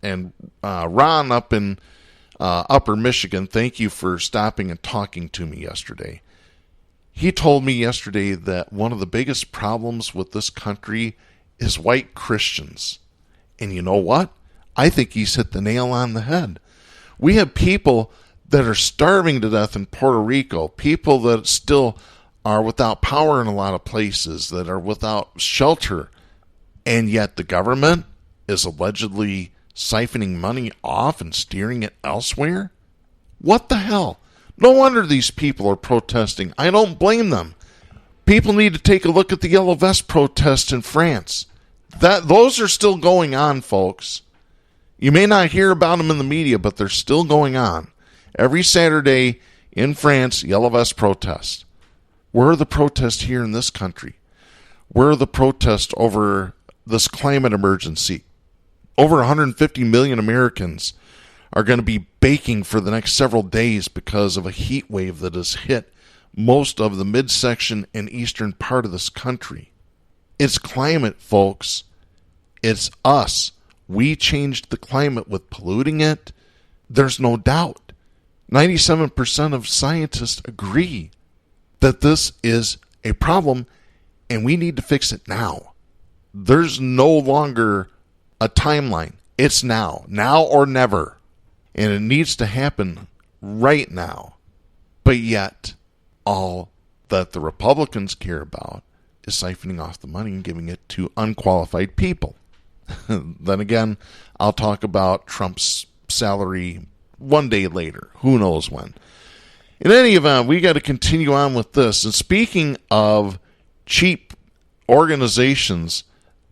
And Ron up in Upper Michigan, thank you for stopping and talking to me yesterday. He told me yesterday that one of the biggest problems with this country is white Christians. And you know what? I think he's hit the nail on the head. We have people that are starving to death in Puerto Rico, people that still are without power in a lot of places, that are without shelter, and yet the government is allegedly siphoning money off and steering it elsewhere? What the hell? No wonder these people are protesting. I don't blame them. People need to take a look at the Yellow Vest protests in France. Those are still going on, folks. You may not hear about them in the media, but they're still going on. Every Saturday in France, Yellow Vest protests. Where are the protests here in this country? Where are the protests over this climate emergency? Over 150 million Americans are going to be baking for the next several days because of a heat wave that has hit most of the midsection and eastern part of this country. It's climate, folks. It's us. We changed the climate with polluting it. There's no doubt. 97% of scientists agree that this is a problem and we need to fix it now. There's no longer a timeline. It's now or never. And it needs to happen right now. But yet, all that the Republicans care about is siphoning off the money and giving it to unqualified people. Then again, I'll talk about Trump's salary one day later. Who knows when. In any event, we got to continue on with this. And speaking of cheap organizations,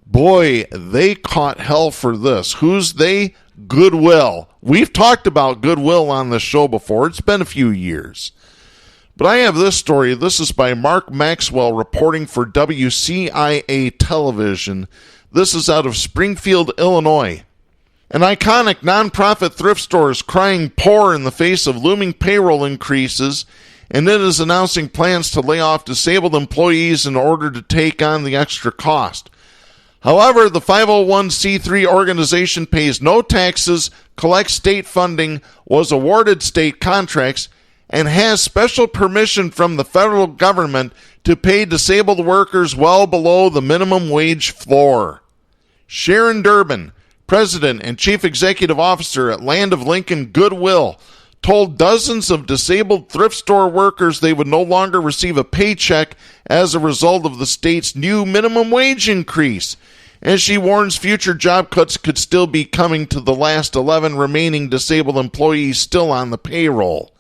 boy, they caught hell for this. Who's they? Goodwill. We've talked about Goodwill on this show before. It's been a few years. But I have this story. This is by Mark Maxwell reporting for WCIA Television. This is out of Springfield, Illinois. An iconic nonprofit thrift store is crying poor in the face of looming payroll increases, and it is announcing plans to lay off disabled employees in order to take on the extra cost. However, the 501c3 organization pays no taxes, collects state funding, was awarded state contracts, and has special permission from the federal government to pay disabled workers well below the minimum wage floor. Sharon Durbin, President and Chief Executive Officer at Land of Lincoln Goodwill, told dozens of disabled thrift store workers they would no longer receive a paycheck as a result of the state's new minimum wage increase. And she warns future job cuts could still be coming to the last 11 remaining disabled employees still on the payroll.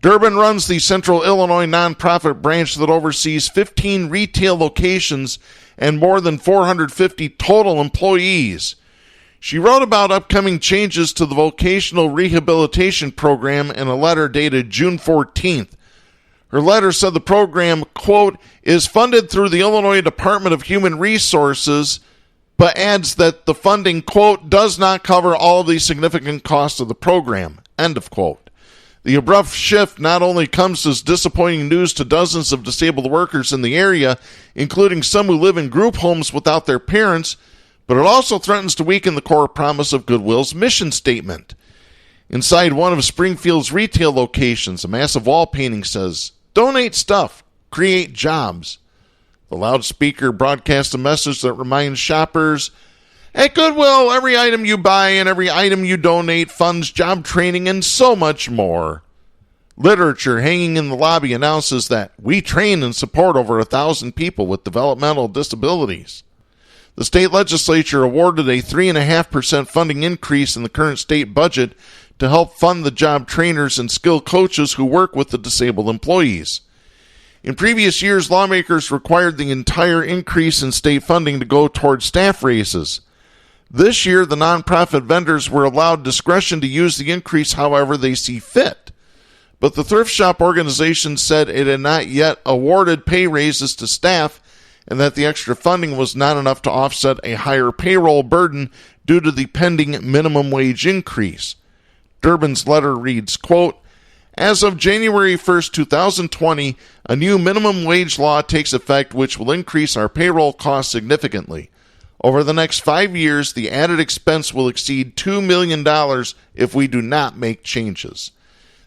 Durbin runs the Central Illinois nonprofit branch that oversees 15 retail locations and more than 450 total employees. She wrote about upcoming changes to the vocational rehabilitation program in a letter dated June 14th. Her letter said the program, quote, is funded through the Illinois Department of Human Resources, but adds that the funding, quote, does not cover all of the significant costs of the program, end of quote. The abrupt shift not only comes as disappointing news to dozens of disabled workers in the area, including some who live in group homes without their parents, but it also threatens to weaken the core promise of Goodwill's mission statement. Inside one of Springfield's retail locations, a massive wall painting says, "Donate stuff, create jobs." The loudspeaker broadcasts a message that reminds shoppers, at Goodwill, every item you buy and every item you donate funds job training and so much more. Literature hanging in the lobby announces that we train and support over 1,000 people with developmental disabilities. The state legislature awarded a 3.5% funding increase in the current state budget to help fund the job trainers and skill coaches who work with the disabled employees. In previous years, lawmakers required the entire increase in state funding to go toward staff raises. This year, the nonprofit vendors were allowed discretion to use the increase however they see fit. But the thrift shop organization said it had not yet awarded pay raises to staff and that the extra funding was not enough to offset a higher payroll burden due to the pending minimum wage increase. Durbin's letter reads, quote, as of January 1st, 2020, a new minimum wage law takes effect which will increase our payroll costs significantly. Over the next 5 years, the added expense will exceed $2 million if we do not make changes.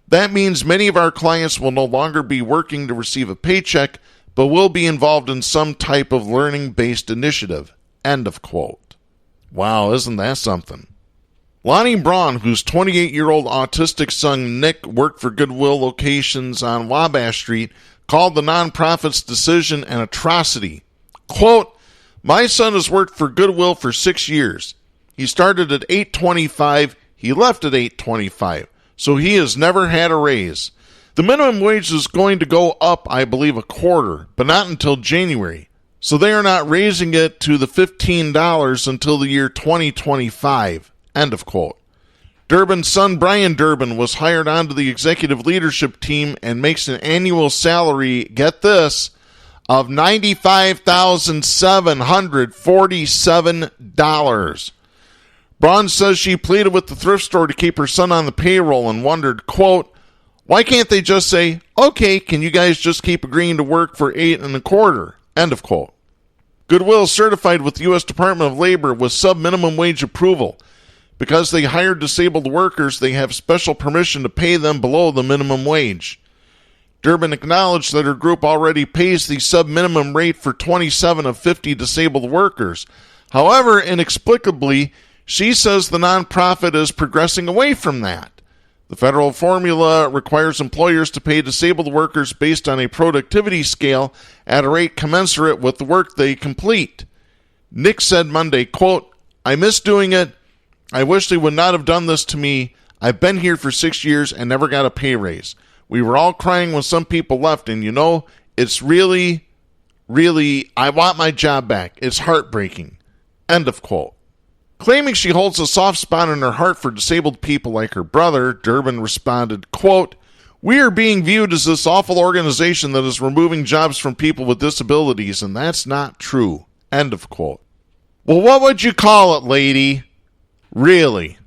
That means many of our clients will no longer be working to receive a paycheck, but will be involved in some type of learning-based initiative. End of quote. Wow, isn't that something? Lonnie Braun, whose 28-year-old autistic son Nick worked for Goodwill locations on Wabash Street, called the nonprofit's decision an atrocity. Quote, "My son has worked for Goodwill for 6 years. He started at $8.25. He left at $8.25. So he has never had a raise. The minimum wage is going to go up, I believe, a quarter, but not until January. So they are not raising it to the $15 until the year 2025. End of quote. Durbin's son, Brian Durbin, was hired onto the executive leadership team and makes an annual salary, get this, of $95,747. Braun says she pleaded with the thrift store to keep her son on the payroll and wondered, quote, "Why can't they just say, okay, can you guys just keep agreeing to work for $8.25? End of quote. Goodwill is certified with the U.S. Department of Labor with sub-minimum wage approval. Because they hired disabled workers, they have special permission to pay them below the minimum wage. Durbin acknowledged that her group already pays the sub-minimum rate for 27 of 50 disabled workers. However, inexplicably, she says the nonprofit is progressing away from that. The federal formula requires employers to pay disabled workers based on a productivity scale at a rate commensurate with the work they complete. Nick said Monday, quote, "I miss doing it. I wish they would not have done this to me. I've been here for 6 years and never got a pay raise. We were all crying when some people left, and it's really, I want my job back. It's heartbreaking." End of quote. Claiming she holds a soft spot in her heart for disabled people like her brother, Durbin responded, quote, "We are being viewed as this awful organization that is removing jobs from people with disabilities, and that's not true." End of quote. Well, what would you call it, lady? Really?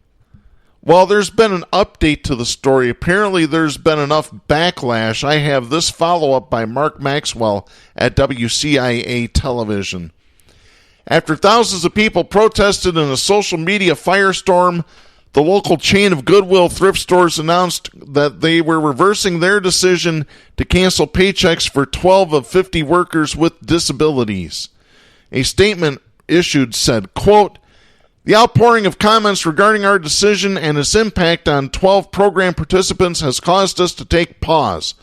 Well, there's been an update to the story. Apparently there's been enough backlash. I have this follow-up by Mark Maxwell at WCIA Television. After thousands of people protested in a social media firestorm, the local chain of Goodwill thrift stores announced that they were reversing their decision to cancel paychecks for 12 of 50 workers with disabilities. A statement issued said, quote, "The outpouring of comments regarding our decision and its impact on 12 program participants has caused us to take pause.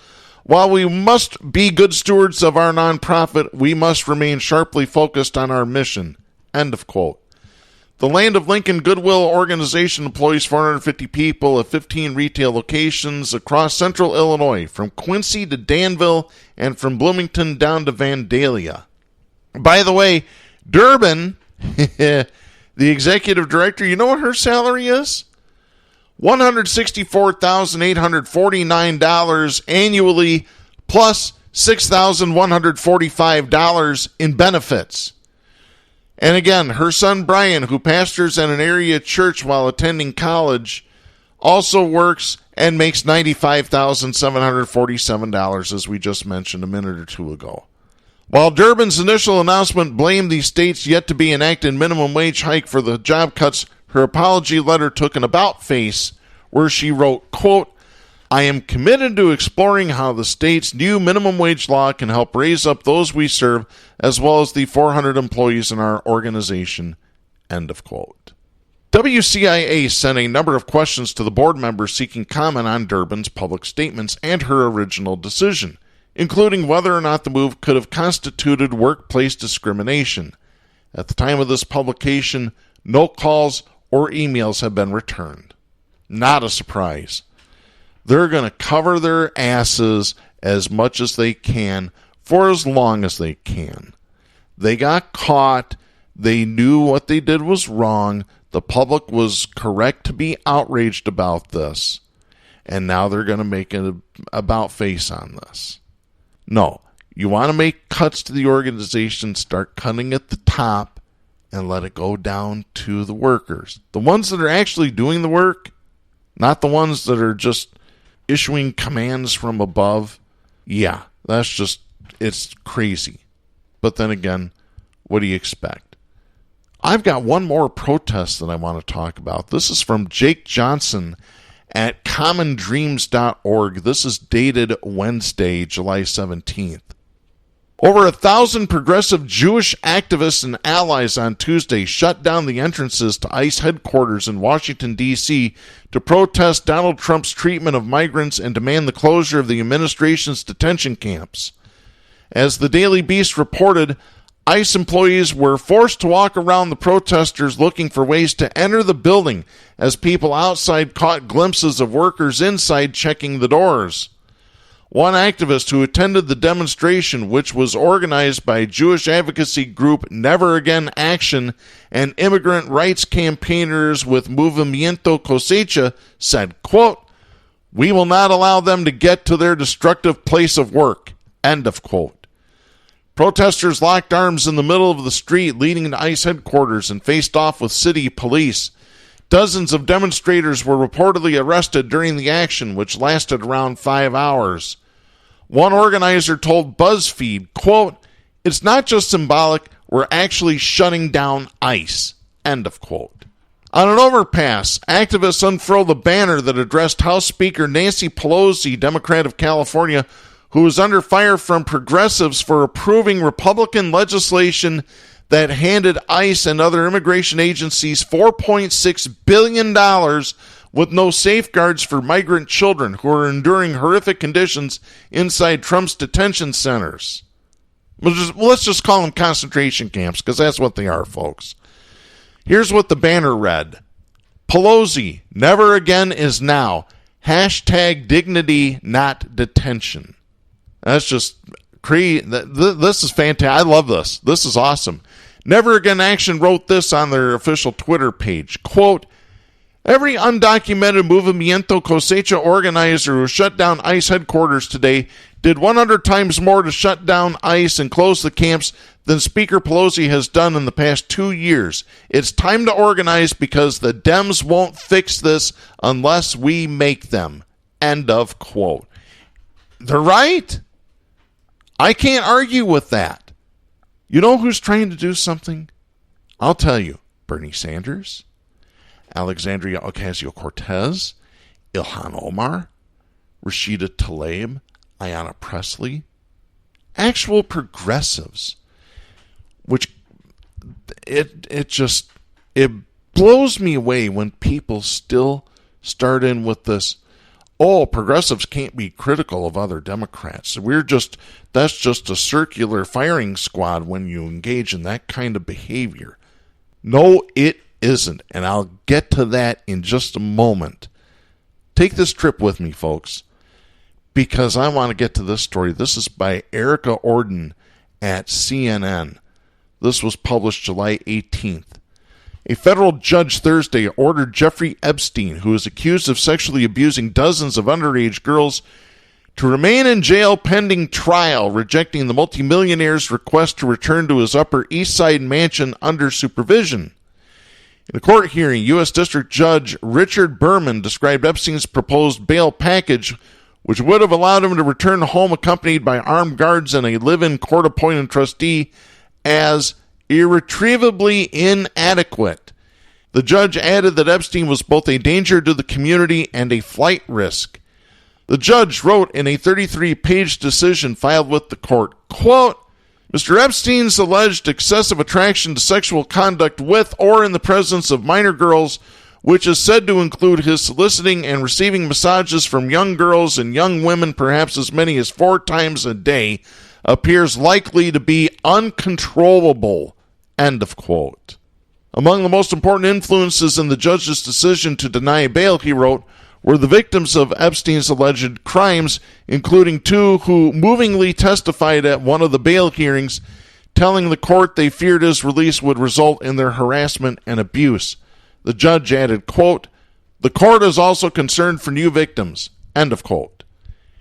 While we must be good stewards of our nonprofit, we must remain sharply focused on our mission." End of quote. The Land of Lincoln Goodwill organization employs 450 people at 15 retail locations across central Illinois, from Quincy to Danville and from Bloomington down to Vandalia. By the way, Durbin, the executive director, you know what her salary is? $164,849 annually, plus $6,145 in benefits. And again, her son Brian, who pastors at an area church while attending college, also works and makes $95,747, as we just mentioned a minute or two ago. While Durbin's initial announcement blamed the state's yet-to-be-enacted minimum wage hike for the job cuts, her apology letter took an about-face where she wrote, quote, "I am committed to exploring how the state's new minimum wage law can help raise up those we serve, as well as the 400 employees in our organization." End of quote. WCIA sent a number of questions to the board members seeking comment on Durbin's public statements and her original decision, including whether or not the move could have constituted workplace discrimination. At the time of this publication, no calls or emails have been returned. Not a surprise. They're going to cover their asses as much as they can for as long as they can. They got caught. They knew what they did was wrong. The public was correct to be outraged about this. And now they're going to make an about-face on this. No, you want to make cuts to the organization, start cutting at the top, and let it go down to the workers. The ones that are actually doing the work, not the ones that are just issuing commands from above. Yeah, it's crazy. But then again, what do you expect? I've got one more protest that I want to talk about. This is from Jake Johnson at commondreams.org. This is dated Wednesday, July 17th. Over 1,000 progressive Jewish activists and allies on Tuesday shut down the entrances to ICE headquarters in Washington, D.C. to protest Donald Trump's treatment of migrants and demand the closure of the administration's detention camps. As the Daily Beast reported, ICE employees were forced to walk around the protesters looking for ways to enter the building as people outside caught glimpses of workers inside checking the doors. One activist who attended the demonstration, which was organized by Jewish advocacy group Never Again Action and immigrant rights campaigners with Movimiento Cosecha, said, quote, "We will not allow them to get to their destructive place of work," end of quote. Protesters locked arms in the middle of the street leading to ICE headquarters and faced off with city police. Dozens of demonstrators were reportedly arrested during the action, which lasted around 5 hours. One organizer told BuzzFeed, quote, "It's not just symbolic, we're actually shutting down ICE," end of quote. On an overpass, activists unfurled a banner that addressed House Speaker Nancy Pelosi, Democrat of California, who was under fire from progressives for approving Republican legislation that handed ICE and other immigration agencies $4.6 billion with no safeguards for migrant children who are enduring horrific conditions inside Trump's detention centers. Let's just call them concentration camps, because that's what they are, folks. Here's what the banner read. Pelosi, never again is now. Hashtag dignity, not detention. That's just crazy. This is fantastic. I love this. This is awesome. Never Again Action wrote this on their official Twitter page. Quote, "Every undocumented Movimiento Cosecha organizer who shut down ICE headquarters today did 100 times more to shut down ICE and close the camps than Speaker Pelosi has done in the past 2 years. It's time to organize because the Dems won't fix this unless we make them." End of quote. They're right. I can't argue with that. You know who's trying to do something? I'll tell you. Bernie Sanders, Alexandria Ocasio-Cortez, Ilhan Omar, Rashida Tlaib, Ayanna Pressley, actual progressives, which it blows me away when people still start in with this, oh, progressives can't be critical of other Democrats. That's just a circular firing squad when you engage in that kind of behavior. No, it isn't, and I'll get to that in just a moment. Take this trip with me, folks, because I want to get to this story. This is by Erica Orden at CNN. This was published July 18th. A federal judge Thursday ordered Jeffrey Epstein, who is accused of sexually abusing dozens of underage girls, to remain in jail pending trial, rejecting the multimillionaire's request to return to his Upper East Side mansion under supervision. In a court hearing, U.S. District Judge Richard Berman described Epstein's proposed bail package, which would have allowed him to return home accompanied by armed guards and a live-in court-appointed trustee, as irretrievably inadequate. The judge added that Epstein was both a danger to the community and a flight risk. The judge wrote in a 33-page decision filed with the court, quote, "Mr. Epstein's alleged excessive attraction to sexual conduct with or in the presence of minor girls, which is said to include his soliciting and receiving massages from young girls and young women perhaps as many as 4 times a day, appears likely to be uncontrollable." End of quote. Among the most important influences in the judge's decision to deny bail, he wrote, were the victims of Epstein's alleged crimes, including 2 who movingly testified at one of the bail hearings, telling the court they feared his release would result in their harassment and abuse. The judge added, quote, "The court is also concerned for new victims." End of quote.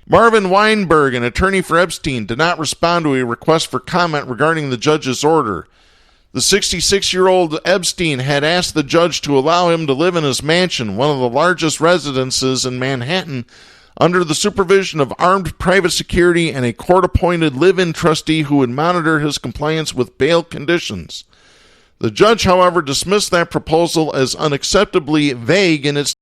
Marvin Weinberg, an attorney for Epstein, did not respond to a request for comment regarding the judge's order. The 66-year-old Epstein had asked the judge to allow him to live in his mansion, one of the largest residences in Manhattan, under the supervision of armed private security and a court-appointed live-in trustee who would monitor his compliance with bail conditions. The judge, however, dismissed that proposal as unacceptably vague in its